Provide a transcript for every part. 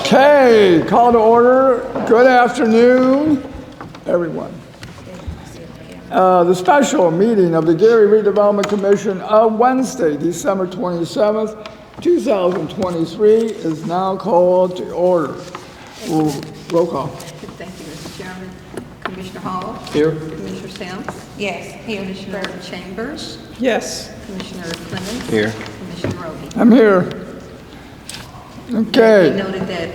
Okay, call to order. Good afternoon, everyone. The special meeting of the Gary Redevelopment Commission of Wednesday, December 27th, 2023 is now called to order. Roll call. Thank you, Mr. Chairman. Commissioner Hall? Here. Commissioner Sims? Yes, here. Commissioner Chambers? Yes. Commissioner Clemens? Here. Commissioner Roby? I'm here. We Okay. noted that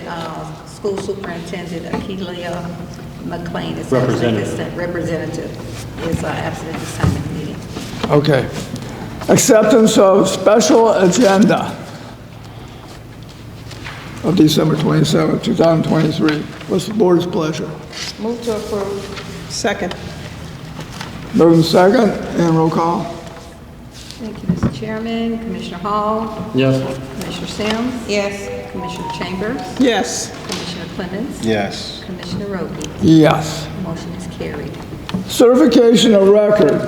School Superintendent Akeelia McLean is representative is absent at this time in the meeting. Okay. Acceptance of special agenda of December 27th, 2023. What's the board's pleasure? Move to approve. Second. Moving second and roll call. Thank you, Mr. Chairman. Commissioner Hall? Yes. Commissioner Sims? Yes. Commissioner Chambers? Yes. Commissioner Clemens? Yes. Commissioner Roby? Yes. Motion is carried. Certification of record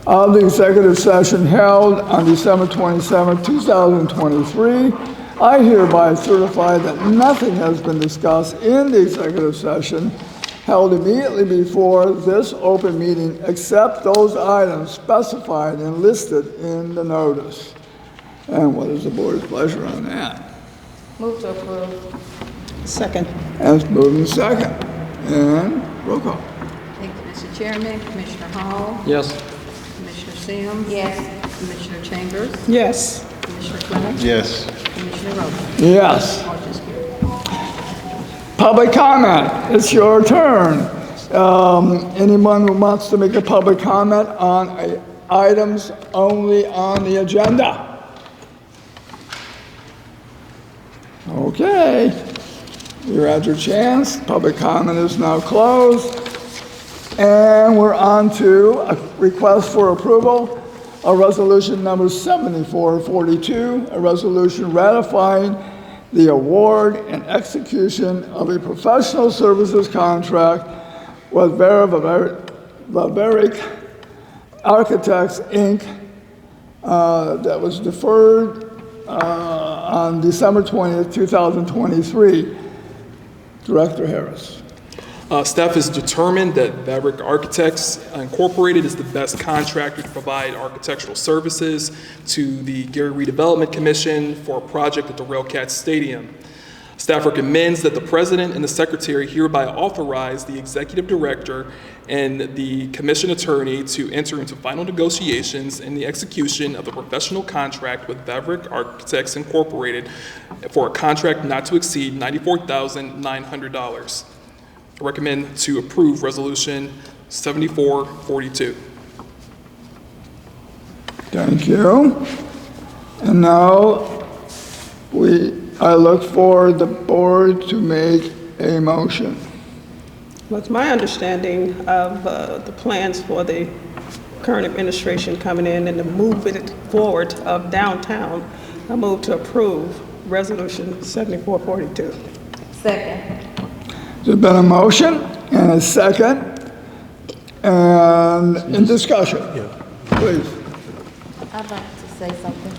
of the executive session held on December 27, 2023. I hereby certify that nothing has been discussed in the executive session held immediately before this open meeting except those items specified and listed in the notice. And what is the board's pleasure on that? Move to approve. Second. As moved and second. And roll call. Thank you, Mr. Chairman. Commissioner Hall? Yes. Commissioner Sims? Yes. Commissioner Chambers? Yes. Commissioner Clemens? Yes. Commissioner Roby? Yes. Motion is carried. Public comment, it's your turn. Anyone who wants to make a public comment on items only on the agenda? Okay, you had your chance. Public comment is now closed. And we're on to a request for approval of resolution number 7442, a resolution ratifying the award and execution of a professional services contract with Bavaric Architects, Inc. That was deferred on December 20th, 2023. Director Harris. Staff is determined that Bavaric Architects Incorporated is the best contractor to provide architectural services to the Gary Redevelopment Commission for a project at the Railcat Stadium. Staff recommends that the President and the Secretary hereby authorize the Executive Director and the Commission Attorney to enter into final negotiations in the execution of the professional contract with Bavaric Architects Incorporated for a contract not to exceed $94,900. I recommend to approve Resolution 7442. Thank you. And now I look for the board to make a motion. Well, it's my understanding of the plans for the current administration coming in and to move it forward of downtown. I move to approve Resolution 7442. Second. There's been a motion and a second, and in discussion. Please. I'd like to say something.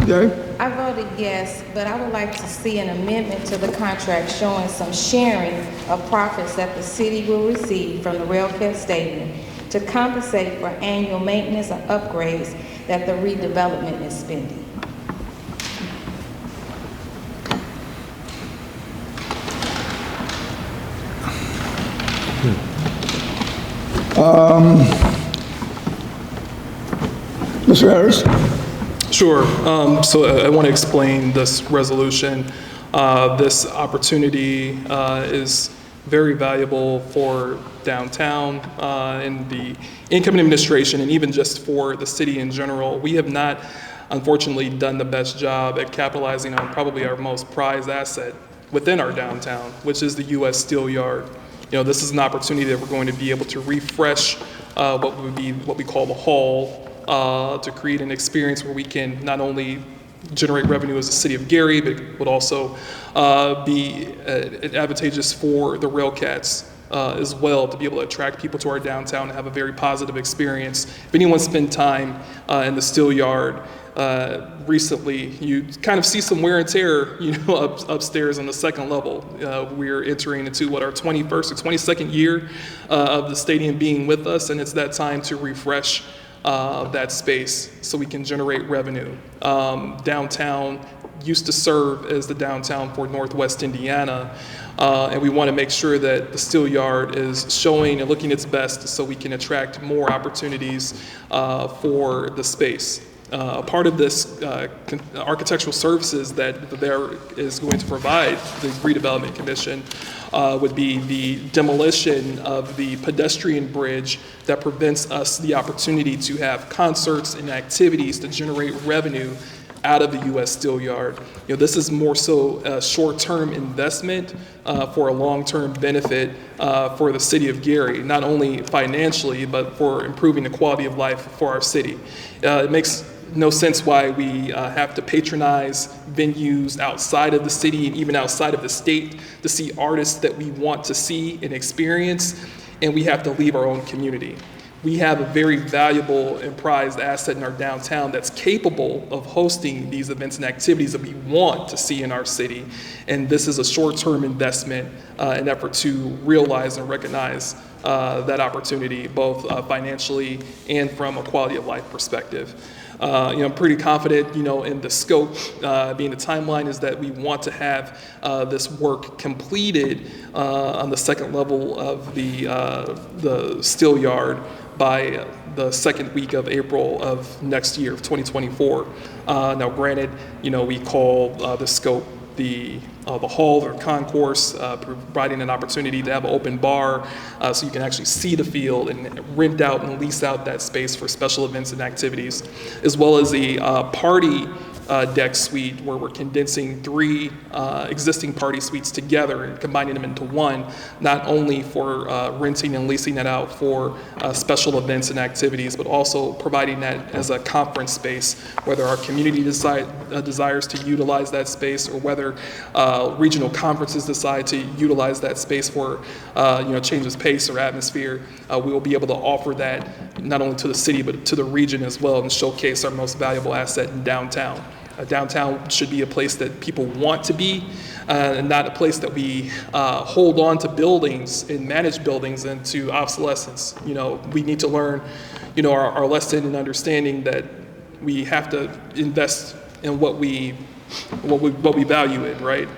Okay? I voted yes, but I would like to see an amendment to the contract showing some sharing of profits that the city will receive from the Railcat Stadium to compensate for annual maintenance and upgrades that the redevelopment is spending. Mr. Harris? Sure. So I want to explain this resolution. This opportunity is very valuable for downtown and the incoming administration, and even just for the city in general. We have not, unfortunately, done the best job at capitalizing on probably our most prized asset within our downtown, which is the U.S. Steel Yard. You know, this is an opportunity that we're going to be able to refresh what we call the hall, to create an experience where we can not only generate revenue as the city of Gary, but it would also be advantageous for the Railcats as well, to be able to attract people to our downtown and have a very positive experience. If anyone spent time in the Steel Yard recently, you kind of see some wear and tear, upstairs on the second level. We're entering into our 21st or 22nd year of the stadium being with us, and it's that time to refresh that space so we can generate revenue. Downtown used to serve as the downtown for Northwest Indiana, and we want to make sure that the Steel Yard is showing and looking its best so we can attract more opportunities for the space. Part of this architectural services that there is going to provide the Redevelopment Commission would be the demolition of the pedestrian bridge that prevents us the opportunity to have concerts and activities to generate revenue out of the U.S. Steel Yard. This is more so a short-term investment for a long-term benefit for the city of Gary, not only financially, but for improving the quality of life for our city. It makes no sense why we have to patronize venues outside of the city and even outside of the state to see artists that we want to see and experience, and we have to leave our own community. We have a very valuable and prized asset in our downtown that's capable of hosting these events and activities that we want to see in our city. And this is a short-term investment, an effort to realize and recognize that opportunity, both financially and from a quality of life perspective. I'm pretty confident, in the scope, being the timeline is that we want to have this work completed on the second level of the Steel Yard by the second week of April of next year, of 2024. Now, granted, we call the scope the hall or concourse, providing an opportunity to have an open bar so you can actually see the field and rent out and lease out that space for special events and activities, as well as a party deck suite where we're condensing 3 existing party suites together and combining them into one, not only for renting and leasing it out for special events and activities, but also providing that as a conference space, whether our community desires to utilize that space or whether regional conferences decide to utilize that space for change of pace or atmosphere. We will be able to offer that not only to the city but to the region as well and showcase our most valuable asset in downtown. Downtown should be a place that people want to be, and not a place that we hold on to buildings and manage buildings into obsolescence. We need to learn, our lesson in understanding that we have to invest in what we value in, right?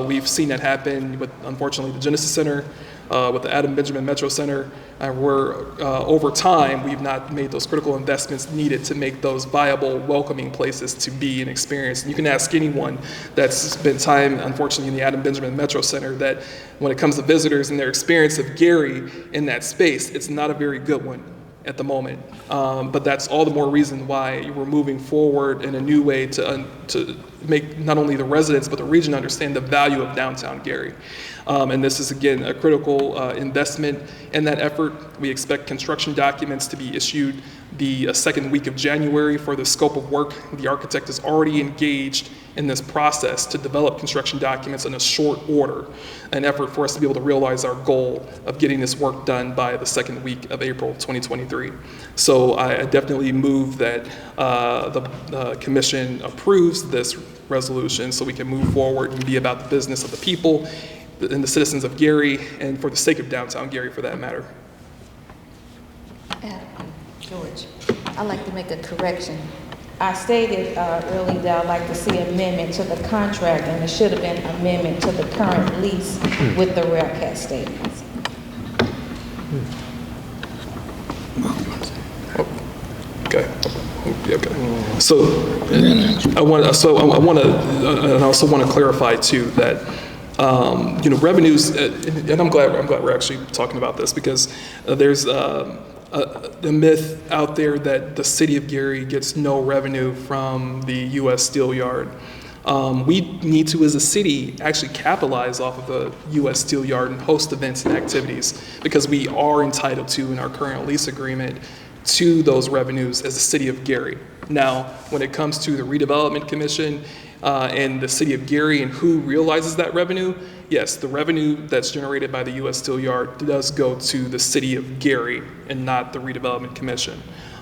We've seen that happen with, unfortunately, the Genesis Center, with the Adam Benjamin Metro Center, where over time we've not made those critical investments needed to make those viable, welcoming places to be and experience. And you can ask anyone that's spent time, unfortunately, in the Adam Benjamin Metro Center, that when it comes to visitors and their experience of Gary in that space, it's not a very good one at the moment. But that's all the more reason why we're moving forward in a new way to make not only the residents but the region understand the value of downtown Gary. And this is, again, a critical investment in that effort. We expect construction documents to be issued the second week of January for the scope of work. The architect is already engaged in this process to develop construction documents in a short order, an effort for us to be able to realize our goal of getting this work done by the second week of April 2023. So I definitely move that the commission approves this resolution so we can move forward and be about the business of the people and the citizens of Gary, and for the sake of downtown Gary, for that matter. George, I'd like to make a correction. I stated earlier that I'd like to see amendment to the contract, and it should have been amendment to the current lease with the Railcat Stadiums. Okay. So I also want to clarify too that revenues, and I'm glad we're actually talking about this, because there's the myth out there that the city of Gary gets no revenue from the U.S. Steel Yard. We need to, as a city, actually capitalize off of the U.S. Steel Yard and host events and activities, because we are entitled to, in our current lease agreement, to those revenues as a city of Gary. Now, when it comes to the Redevelopment Commission, and the city of Gary and who realizes that revenue, yes, the revenue that's generated by the U.S. Steel Yard does go to the city of Gary and not the Redevelopment Commission.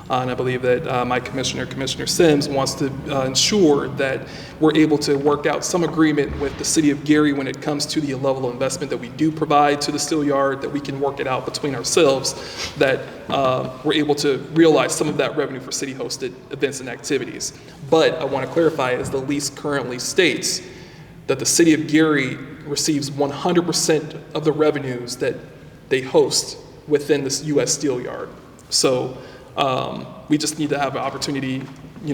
And I believe that my commissioner, Commissioner Sims, wants to ensure that we're able to work out some agreement with the city of Gary when it comes to the level of investment that we do provide to the steel yard, that we can work it out between ourselves, that we're able to realize some of that revenue for city-hosted events and activities. But I want to clarify, as the lease currently states, that the city of Gary receives 100% of the revenues that they host within this U.S. Steel Yard. So we just need to have an opportunity,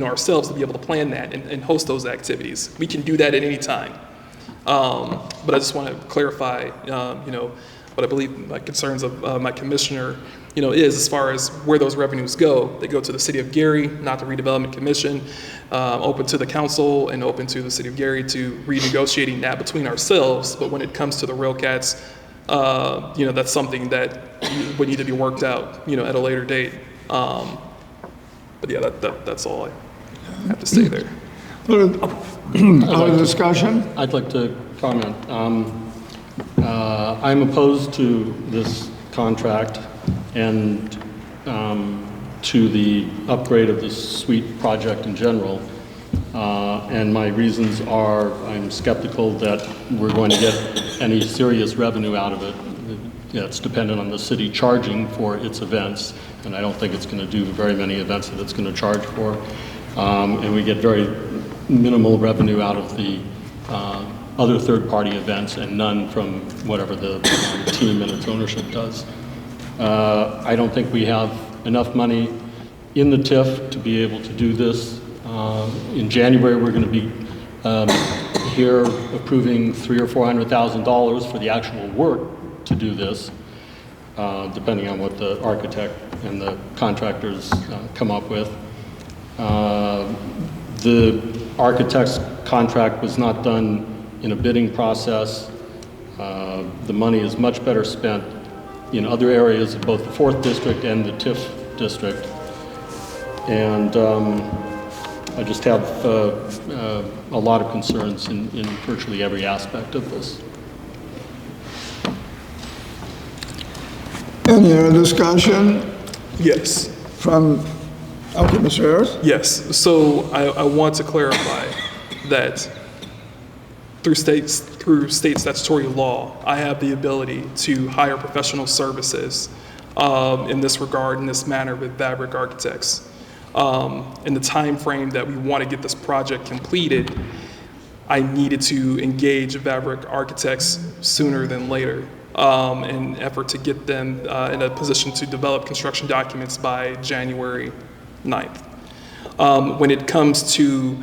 ourselves to be able to plan that and host those activities. We can do that at any time. But I just want to clarify, what I believe my concerns of my commissioner, is as far as where those revenues go. They go to the city of Gary, not the Redevelopment Commission, open to the council and open to the city of Gary to renegotiating that between ourselves. But when it comes to the Railcats, that's something that would need to be worked out, at a later date. But yeah, that's all I have to say there. Other discussion? I'd like to comment. I'm opposed to this contract and to the upgrade of the suite project in general. And my reasons are, I'm skeptical that we're going to get any serious revenue out of it. It's dependent on the city charging for its events, and I don't think it's going to do very many events that it's going to charge for. And we get very minimal revenue out of the other third-party events and none from whatever the team and its ownership does. I don't think we have enough money in the TIF to be able to do this. In January, we're going to be here approving $300,000 or $400,000 for the actual work to do this, depending on what the architect and the contractors come up with. The architect's contract was not done in a bidding process. The money is much better spent in other areas of both the 4th District and the TIF District. And I just have a lot of concerns in virtually every aspect of this. Any other discussion Yes. from, okay, Mr. Harris? Yes, so I want to clarify that through state statutory law, I have the ability to hire professional services in this regard, in this manner with Fabric Architects. In the time frame that we want to get this project completed, I needed to engage Fabric Architects sooner than later in an effort to get them in a position to develop construction documents by January 9th. When it comes to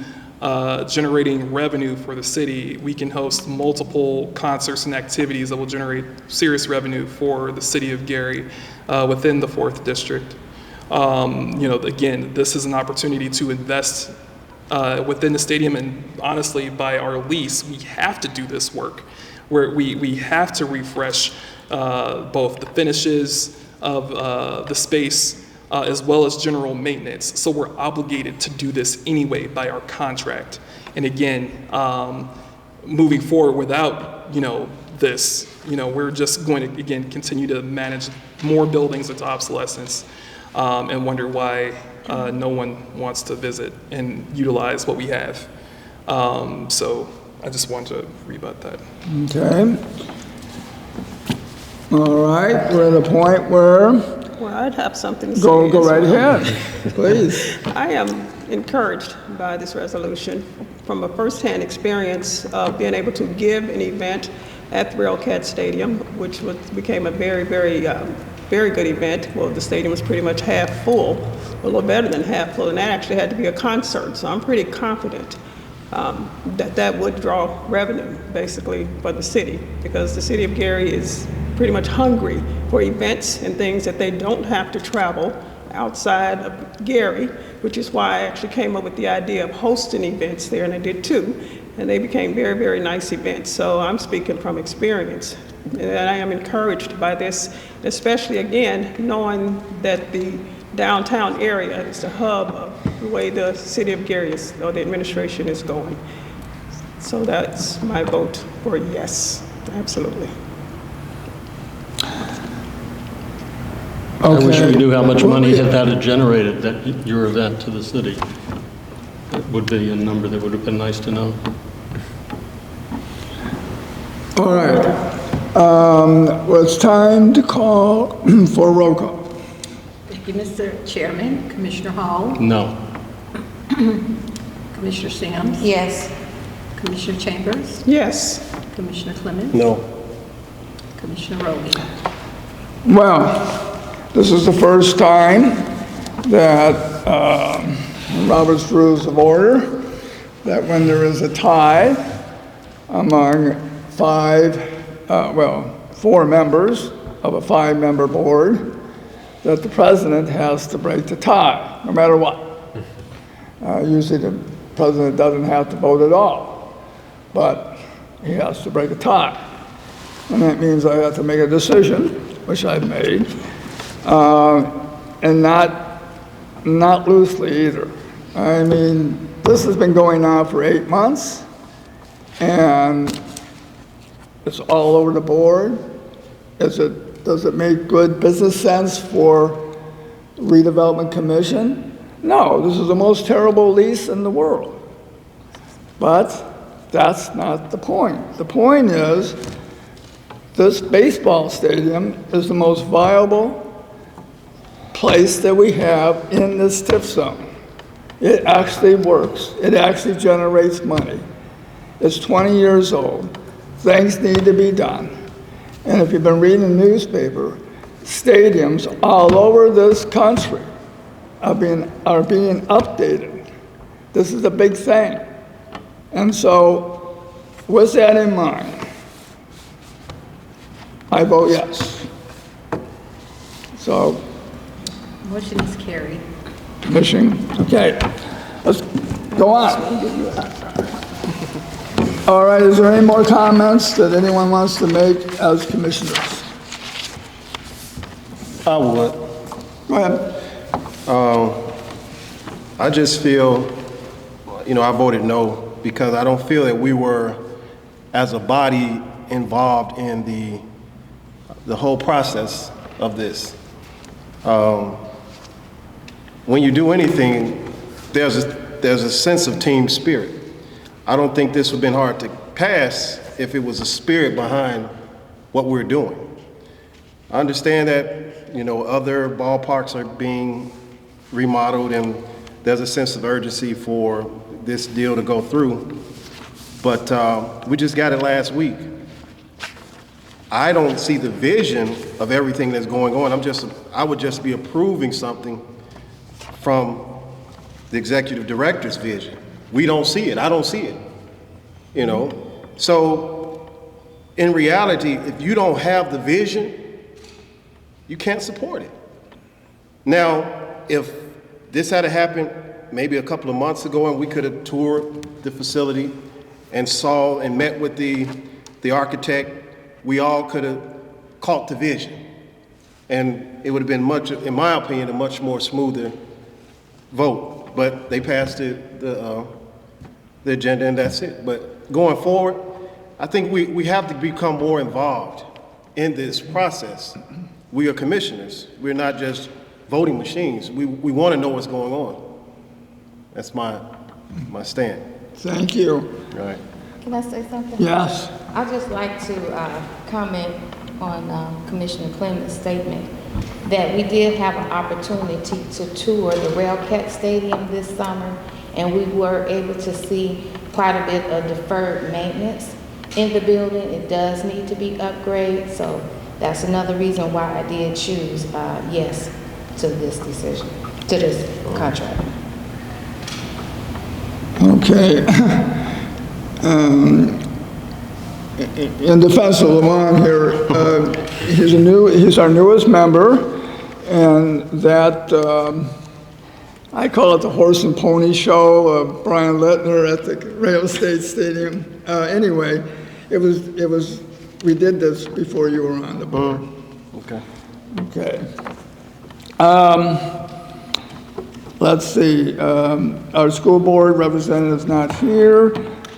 generating revenue for the city, we can host multiple concerts and activities that will generate serious revenue for the city of Gary within the 4th District. Again, this is an opportunity to invest within the stadium, and honestly, by our lease, we have to do this work, where we have to refresh both the finishes of the space as well as general maintenance. So we're obligated to do this anyway by our contract. And again, moving forward without, this, we're just going to, again, continue to manage more buildings into obsolescence and wonder why no one wants to visit and utilize what we have. So I just want to rebut that. Okay. All right, we're at a point where, Well, I'd have something to say. go as right well. ahead, please. I am encouraged by this resolution from a firsthand experience of being able to give an event at the Railcat Stadium, which became a very, very, very good event. Well, the stadium was pretty much half full, a little better than half full, and that actually had to be a concert. So I'm pretty confident that would draw revenue, basically, for the city, because the city of Gary is pretty much hungry for events and things that they don't have to travel outside of Gary, which is why I actually came up with the idea of hosting events there, and I did two, and they became very, very nice events. So I'm speaking from experience, and I am encouraged by this, especially, again, knowing that the downtown area is the hub of the way the city of Gary is, or the administration is going. So that's my vote for yes, absolutely. I wish we Okay. knew how much money that had generated, your event to the city. It would be a number that would have been nice to know. All right. Well, it's time to call for a roll call. Thank you, Mr. Chairman. Commissioner Hall, No. Commissioner Sims, Yes. Commissioner Chambers, Yes, Commissioner Clemens. No. Commissioner Rowley. Well, this is the first time that Robert's Rules of Order, that when there is a tie among four members of a five-member board, that the president has to break the tie, no matter what. Usually the president doesn't have to vote at all, but he has to break a tie. And that means I have to make a decision, which I've made, and not loosely either. I mean, this has been going on for 8 months, and it's all over the board. Does it make good business sense for Redevelopment Commission? No, this is the most terrible lease in the world. But that's not the point. The point is, this baseball stadium is the most viable place that we have in this TIF zone. It actually works. It actually generates money. It's 20 years old. Things need to be done. And if you've been reading the newspaper, stadiums all over this country are being updated. This is a big thing. And so, with that in mind, I vote yes. So, Motion is carried. commission, okay, let's go on. All right, is there any more comments that anyone wants to make as commissioners? I would. Go ahead. I just feel, I voted no because I don't feel that we were, as a body, involved in the whole process of this. When you do anything, there's a sense of team spirit. I don't think this would have been hard to pass if it was a spirit behind what we're doing. I understand that, other ballparks are being remodeled and there's a sense of urgency for this deal to go through, but we just got it last week. I don't see the vision of everything that's going on. I would just be approving something from the executive director's vision. We don't see it. I don't see it. So in reality, if you don't have the vision, you can't support it. Now, if this had happened maybe a couple of months ago and we could have toured the facility and saw and met with the architect, we all could have caught the vision. And it would have been much, in my opinion, a much more smoother vote. But they passed the agenda and that's it. But going forward, I think we have to become more involved in this process. We are commissioners. We're not just voting machines. We want to know what's going on. That's my stand. Thank you. Right. Can I say something? Yes. I'd just like to comment on Commissioner Clemens' statement that we did have an opportunity to tour the Railcat Stadium this summer, and we were able to see quite a bit of deferred maintenance in the building. It does need to be upgraded, so that's another reason why I did choose yes to this decision, to this contract. Okay. In defense of Lamont here, he's our newest member, and that, I call it the horse and pony show of Brian Lettner at the Rail State Stadium. Anyway, we did this before you were on the board. Okay. Okay. Let's see, our school board representative's not here.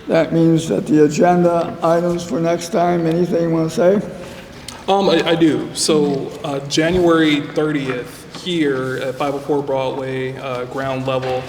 That means that the agenda items for next time, anything you want to say? I do. So January 30th here at 504 Broadway, ground level,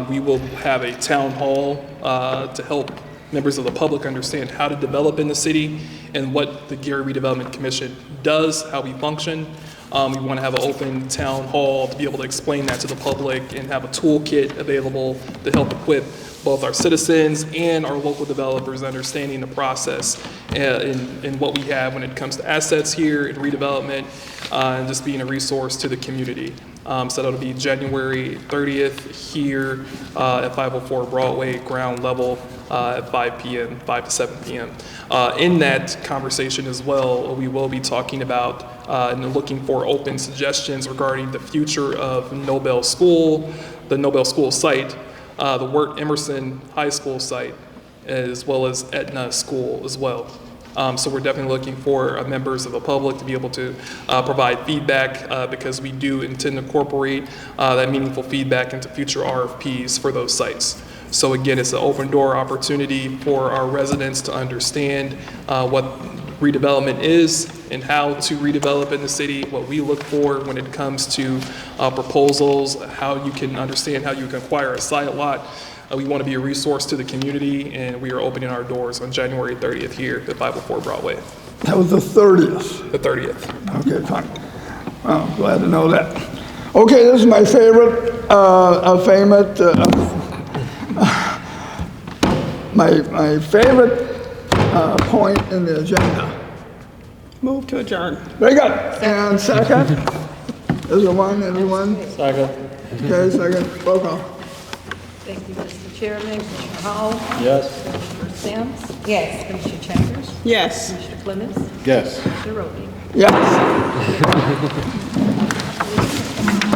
we will have a town hall to help members of the public understand how to develop in the city and what the Gary Redevelopment Commission does, how we function. We want to have an open town hall to be able to explain that to the public and have a toolkit available to help equip both our citizens and our local developers understanding the process and what we have when it comes to assets here and redevelopment and just being a resource to the community. So that'll be January 30th here at 504 Broadway, ground level at 5 p.m., 5 to 7 p.m. In that conversation as well, we will be talking about and looking for open suggestions regarding the future of Nobel School, the Nobel School site, the Wirt Emerson High School site, as well as Etna School as well. So we're definitely looking for members of the public to be able to provide feedback because we do intend to incorporate that meaningful feedback into future RFPs for those sites. So again, it's an open door opportunity for our residents to understand what redevelopment is and how to redevelop in the city, what we look for when it comes to proposals, how you can understand how you can acquire a site lot. We want to be a resource to the community, and we are opening our doors on January 30th here at 504 Broadway. That was the 30th. The 30th. Okay, fine. Well, glad to know that. Okay, this is my favorite, my favorite point in the agenda. Move to adjourn. Very good. And second? Is there one, everyone? Second. Okay, second. Roll call. Thank you, Mr. Chairman. Commissioner Hall? Yes. Commissioner Sims? Yes. Commissioner Chambers? Yes. Commissioner Clemens? Yes. Commissioner Roby? Yes.